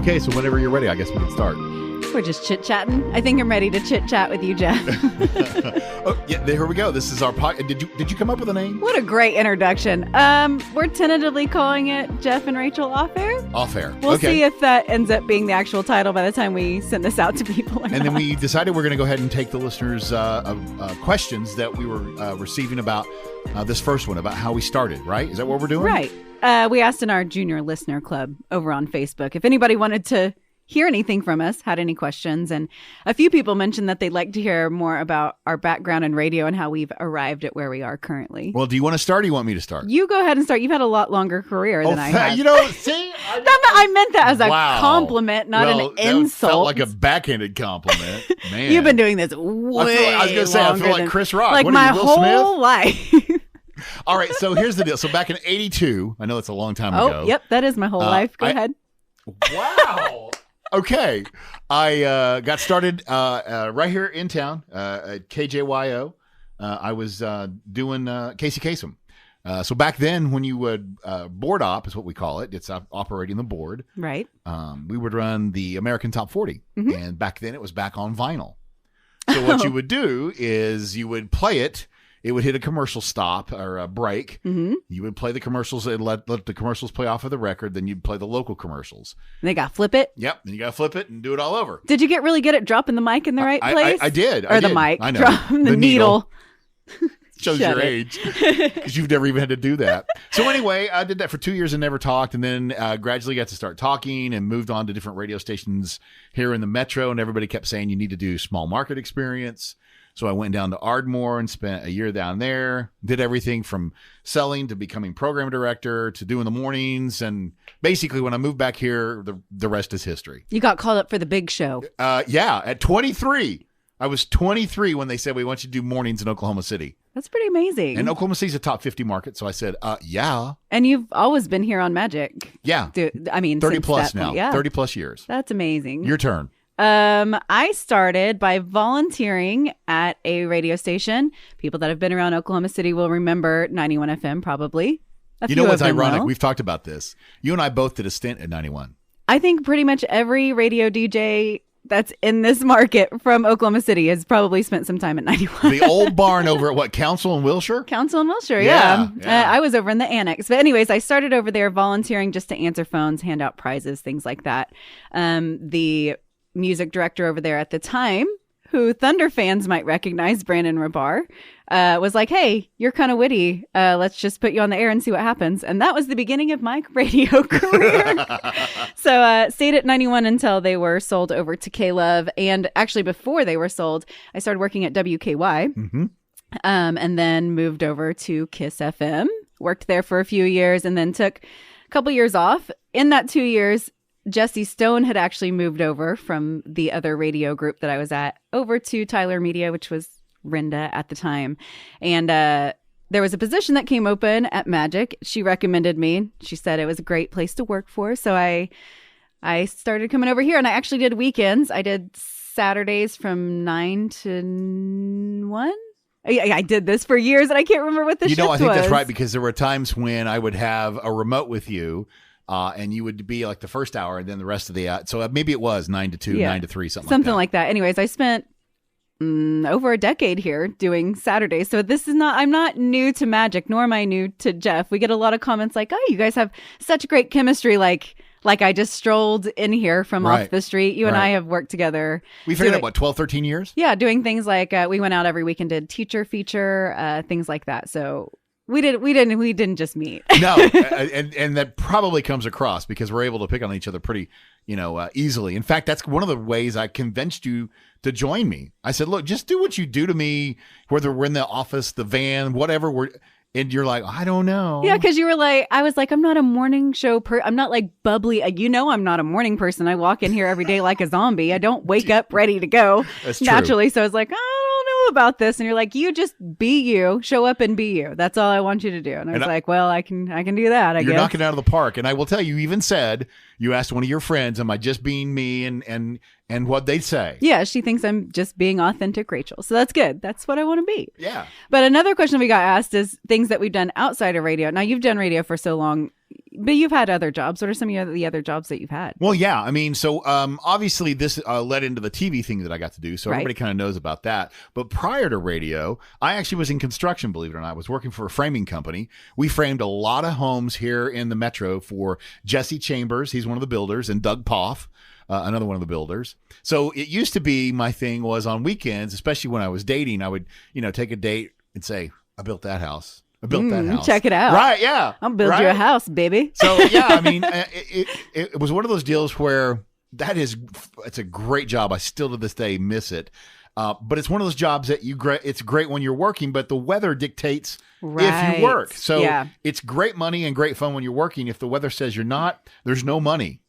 Okay, so whenever you're ready, I guess we can start. We're just chit-chatting. I think I'm ready to chit-chat with you, Jeff. Oh, yeah, here we go. This is our podcast. Did you come up with a name? What a great introduction. We're tentatively calling it Jeff and Rachael Off Air. Off Air. We'll okay. see if that ends up being the actual title by the time we send this out to people. And then we decided we're going to go ahead and take the listeners' questions that we were receiving about this first one, about how we started, right? Is that what we're doing? Right. We asked in our junior listener club over on Facebook if anybody wanted to hear anything from us, had any questions. And a few people mentioned that they'd like to hear more about our background in radio and how we've arrived at where we are currently. Well, do you want to start or do you want me to start? You go ahead and start. You've had a lot longer career than I have. You know, see? I meant that as a compliment, not an insult. That felt like a backhanded compliment. Man. You've been doing this way I was going to say, I feel like Chris Rock. Like what my are you, Will whole Smith? life. All right, so here's the deal. So back in 82, I know it's a long time ago. Oh, yep, that is my whole life. Go ahead. Wow. Okay. I got started right here in town at KJYO. I was doing Casey Kasem. So back then, when you would board op is what we call it. It's operating the board. Right. We would run the American Top 40. Mm-hmm. And back then, it was back on vinyl. So what you would do is you would play it. It would hit a commercial stop or a break. Mm-hmm. You would play the commercials and let the commercials play off of the record. Then you'd play the local commercials. And they got to flip it? Yep. Then you got to flip it and do it all over. Did you get really good at dropping the mic in the right place? I did. Or the mic. I know. Dropping the needle. Shows your age because you've never even had to do that. So anyway, I did that for 2 years and never talked, and then gradually got to start talking and moved on to different radio stations here in the metro, and everybody kept saying you need to do small market experience. So I went down to Ardmore and spent a year down there, did everything from selling to becoming program director to doing the mornings. And basically when I moved back here, the rest is history. You got called up for the big show. Yeah, at 23. I was 23 when they said, we want you to do mornings in Oklahoma City. That's pretty amazing. And Oklahoma City's a top 50 market. So I said, yeah. And you've always been here on Magic. Yeah. 30 plus now. Yeah. 30 plus years. That's amazing. Your turn. I started by volunteering at a radio station. People that have been around Oklahoma City will remember 91 FM probably. You know what's ironic? We've talked about this. You and I both did a stint at 91. I think pretty much every radio DJ that's in this market from Oklahoma City has probably spent some time at 91. The old barn over at what, Council and Wilshire? Council and Wilshire, yeah. I was over in the annex. But anyways, I started over there volunteering just to answer phones, hand out prizes, things like that. The music director over there at the time, who Thunder fans might recognize, Brandon Rabar, was like, hey, you're kind of witty. Let's just put you on the air and see what happens. And that was the beginning of my radio career. So stayed at 91 until they were sold over to K-Love. And actually before they were sold, I started working at WKY. Mm-hmm. And then moved over to Kiss FM. Worked there for a few years and then took a couple years off. In that 2 years, Jesse Stone had actually moved over from the other radio group that I was at over to Tyler Media, which was Rinda at the time. And there was a position that came open at Magic. She recommended me. She said it was a great place to work for. So I started coming over here, and I actually did weekends. I did Saturdays from 9 to 1. I did this for years, and I can't remember what the shift was. I think that's right, because there were times when I would have a remote with you, and you would be like the first hour and then the rest of the so maybe it was 9 to 2, 9 to 3, something like that. Anyways, I spent over a decade here doing Saturdays. So I'm not new to Magic, nor am I new to Jeff. We get a lot of comments like, oh, you guys have such great chemistry. Like I just strolled in here from off the street. You and I have worked together. We figured out, 12, 13 years? Yeah, doing things like we went out every week and did teacher feature, things like that. So we didn't just meet. No, and that probably comes across because we're able to pick on each other pretty, easily. In fact, that's one of the ways I convinced you to join me. I said, look, just do what you do to me, whether we're in the office, the van, whatever and you're like, I don't know. Yeah, because you were like, I was like, I'm not a morning show I'm not like bubbly. I'm not a morning person. I walk in here every day like a zombie. I don't wake up ready to go naturally. So I was like, I don't know about this. And you're like, you just be you, show up and be you. That's all I want you to do. And I was like, well, I can do that. I guess. You're knocking it out of the park. And I will tell you, even said, you asked one of your friends, am I just being me? And what they'd say. Yeah, she thinks I'm just being authentic Rachael. So that's good. That's what I want to be. Yeah. But another question we got asked is things that we've done outside of radio. Now, you've done radio for so long. But you've had other jobs. What are some of the other jobs that you've had? Well, yeah. I mean, so obviously this led into the TV thing that I got to do. So everybody kind of knows about that. But prior to radio, I actually was in construction, believe it or not. I was working for a framing company. We framed a lot of homes here in the metro for Jesse Chambers. He's one of the builders, and Doug Poff, another one of the builders. So it used to be my thing was on weekends, especially when I was dating, I would, take a date and say, I built that house. I built that house. Check it out. Right, yeah. I'll build you a house, baby. So, yeah, I mean, it was one of those deals where it's a great job. I still to this day miss it. But it's one of those jobs that it's great when you're working, but the weather dictates if you work. So it's great money and great fun when you're working. If the weather says you're not, there's no money.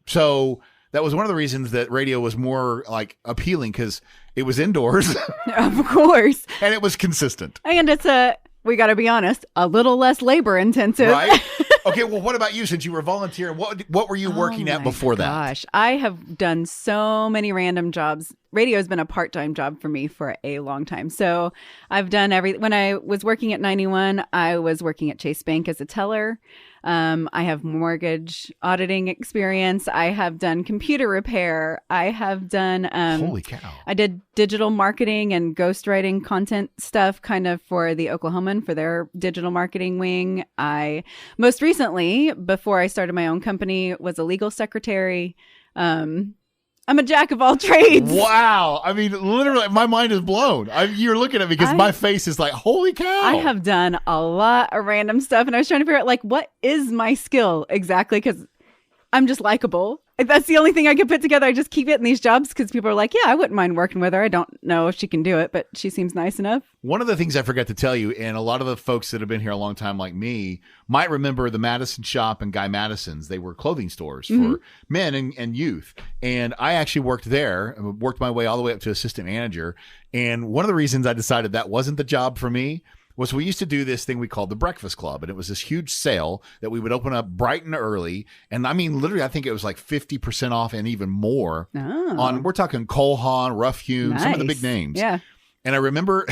So that was one of the reasons that radio was more appealing, because it was indoors. Of course. And it was consistent. And it's we got to be honest, a little less labor intensive. Right? Okay, well, what about you? Since you were volunteering, what were you working at before that? Gosh, I have done so many random jobs. Radio has been a part-time job for me for a long time. So I've done when I was working at 91, I was working at Chase Bank as a teller. I have mortgage auditing experience. I have done computer repair. I have done holy cow. I did digital marketing and ghostwriting content stuff kind of for the Oklahoman for their digital marketing wing. I most recently, before I started my own company, was a legal secretary. I'm a jack of all trades. Wow. I mean, literally, my mind is blown. You're looking at me because my face is like, holy cow. I have done a lot of random stuff, and I was trying to figure out, what is my skill exactly? Because I'm just likable. That's the only thing I could put together. I just keep getting these jobs because people are like, yeah, I wouldn't mind working with her. I don't know if she can do it, but she seems nice enough. One of the things I forgot to tell you, and a lot of the folks that have been here a long time like me might remember the Madison Shop and Guy Madison's. They were clothing stores for men and youth. And I actually worked there, worked my way all the way up to assistant manager. And one of the reasons I decided that wasn't the job for me was we used to do this thing we called the Breakfast Club. And it was this huge sale that we would open up bright and early. And I mean, literally, I think it was like 50% off and even more we're talking Cole Haan, Rough Hewn, some of the big names. Yeah. And I remember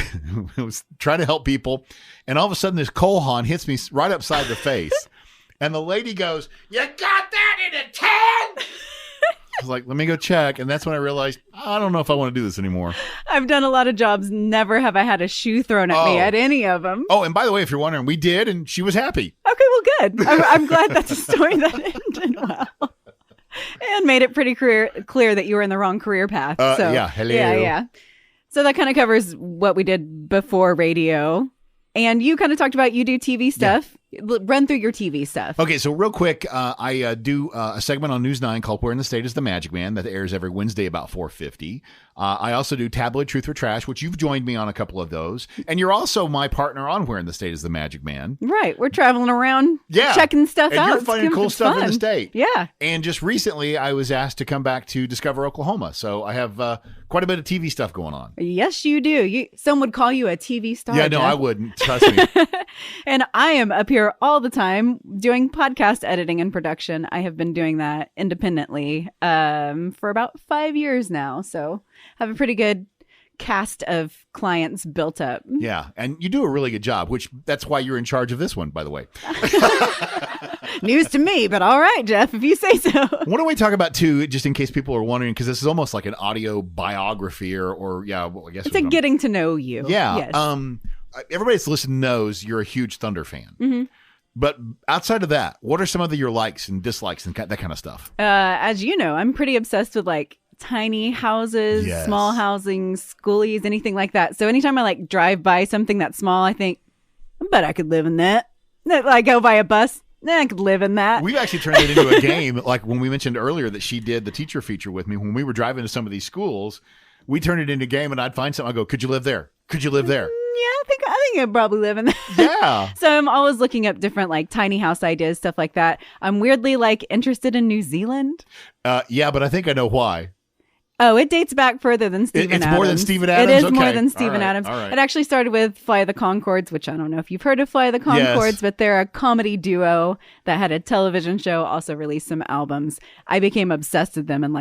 I was trying to help people. And all of a sudden, this Cole Haan hits me right upside the face. And the lady goes, "You got that in a 10?" I was like, let me go check. And that's when I realized, I don't know if I want to do this anymore. I've done a lot of jobs. Never have I had a shoe thrown at me at any of them. Oh, and by the way, if you're wondering, we did, and she was happy. Okay, well, good. I'm glad that's a story that ended well. And made it pretty clear that you were in the wrong career path. Hello. Yeah. So that kind of covers what we did before radio. And you kind of talked about you do TV stuff. Yeah. Run through your TV stuff. Okay, so real quick, I do a segment on News 9 called Where in the State is the Magic Man that airs every Wednesday about 4:50. I also do Tabloid Truth or Trash, which you've joined me on a couple of those. And you're also my partner on Where in the State is the Magic Man. Right. We're traveling around checking stuff out. And you're finding cool stuff in the state. Yeah. And just recently, I was asked to come back to Discover Oklahoma. So I have quite a bit of TV stuff going on. Yes, you do. Some would call you a TV star. Yeah, no, Jeff. I wouldn't. Trust me. And I am up here all the time doing podcast editing and production. I have been doing that independently for about 5 years now. So I have a pretty good cast of clients built up. Yeah. And you do a really good job, that's why you're in charge of this one, by the way. News to me, but all right, Jeff, if you say so. What do we talk about, too, just in case people are wondering, because this is almost like an audio biography I guess it's a getting to know you. Yeah. Yes. Everybody that's listening knows you're a huge Thunder fan. Mm-hmm. But outside of that, what are some of your likes and dislikes and that kind of stuff? As you know, I'm pretty obsessed with tiny houses, small housing, schoolies, anything like that. So anytime I drive by something that's small, I think, I bet I could live in that. I go by a bus, I could live in that. We've actually turned it into a game. Like when we mentioned earlier that she did the teacher feature with me, when we were driving to some of these schools, we turned it into a game and I'd find something. I go, could you live there? Could you live there? I think I'd probably live in that. Yeah. So I'm always looking up different tiny house ideas, stuff like that. I'm weirdly interested in New Zealand. Yeah, but I think I know why. Oh, it dates back further than Stephen Adams. It's more than Stephen Adams? It is okay. more than Stephen Adams. All right. It actually started with Fly the Conchords, which I don't know if you've heard of Fly the Conchords, but they're a comedy duo that had a television show, also released some albums. I became obsessed with them and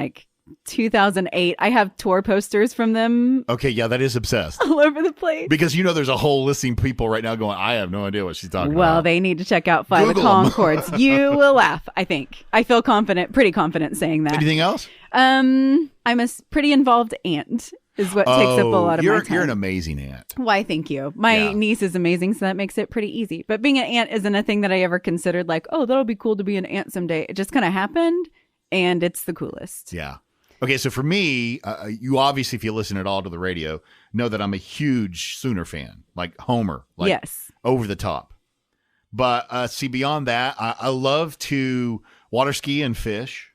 2008. I have tour posters from them. Okay, yeah, that is obsessed. All over the place. Because there's a whole listening people right now going, I have no idea what she's talking about. Well, they need to check out Fly the Conchords. You will laugh, I think. I feel pretty confident saying that. Anything else? I'm a pretty involved aunt is what takes up a lot of my time. You're an amazing aunt. Why, thank you. My niece is amazing, so that makes it pretty easy. But being an aunt isn't a thing that I ever considered like, oh, that'll be cool to be an aunt someday. It just kind of happened, and it's the coolest. Yeah. Okay, so for me, you obviously, if you listen at all to the radio, know that I'm a huge Sooner fan, like Homer. Like yes. Over the top. But see, beyond that, I love to water ski and fish.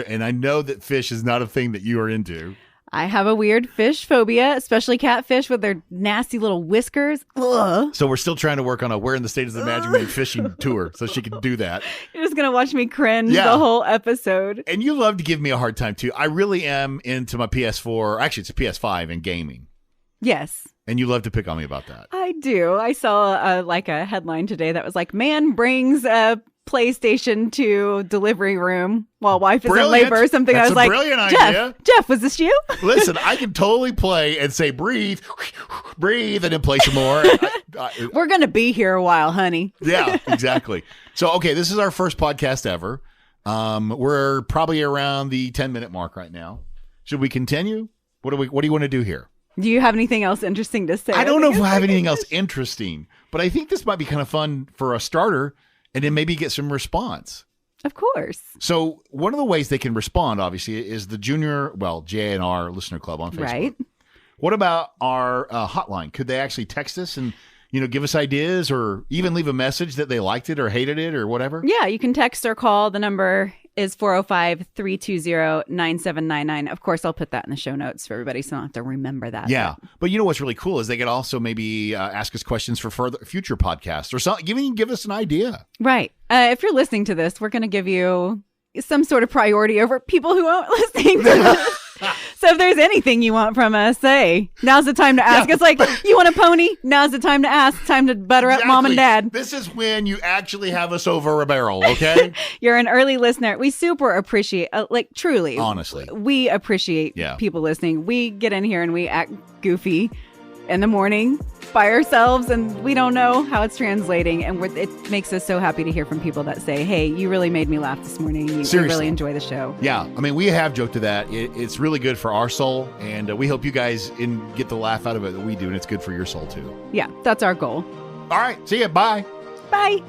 And I know that fish is not a thing that you are into. I have a weird fish phobia, especially catfish with their nasty little whiskers. Ugh. So we're still trying to work on a Where in the State is the Magic Man fishing tour so she can do that. You're just going to watch me cringe the whole episode. And you love to give me a hard time, too. I really am into my PS4. Actually, it's a PS5 and gaming. Yes. And you love to pick on me about that. I do. I saw a headline today that was like, man brings a PlayStation to delivery room while wife is in labor or something. That's I was like, brilliant idea. Jeff, was this you? Listen, I can totally play and say, breathe, and then play some more. We're going to be here a while, honey. Yeah, exactly. So, okay, this is our first podcast ever. We're probably around the 10-minute mark right now. Should we continue? What do you want to do here? Do you have anything else interesting to say? I don't know if I have anything else interesting, but I think this might be kind of fun for a starter and then maybe get some response. Of course. So one of the ways they can respond, obviously, is the JNR Listener Club on Facebook. Right. What about our hotline? Could they actually text us and give us ideas or even leave a message that they liked it or hated it or whatever? Yeah, you can text or call. The number is 405-320-9799. Of course, I'll put that in the show notes for everybody, so I don't have to remember that. Yeah. But what's really cool is they could also maybe ask us questions for future podcasts or something. Give us an idea. Right. If you're listening to this, we're going to give you some sort of priority over people who aren't listening to this. So if there's anything you want from us, say, now's the time to ask. Yeah. It's like, you want a pony? Now's the time to ask. Time to butter up mom and dad. This is when you actually have us over a barrel, okay? You're an early listener. We super appreciate, truly. Honestly. We appreciate people listening. We get in here and we act goofy in the morning by ourselves, and we don't know how it's translating. And it makes us so happy to hear from people that say, hey, you really made me laugh this morning. We really enjoy the show. Yeah. I mean, we have joked to that. It's really good for our soul, and we hope you guys get the laugh out of it that we do, and it's good for your soul, too. Yeah, that's our goal. All right. See ya. Bye. Bye.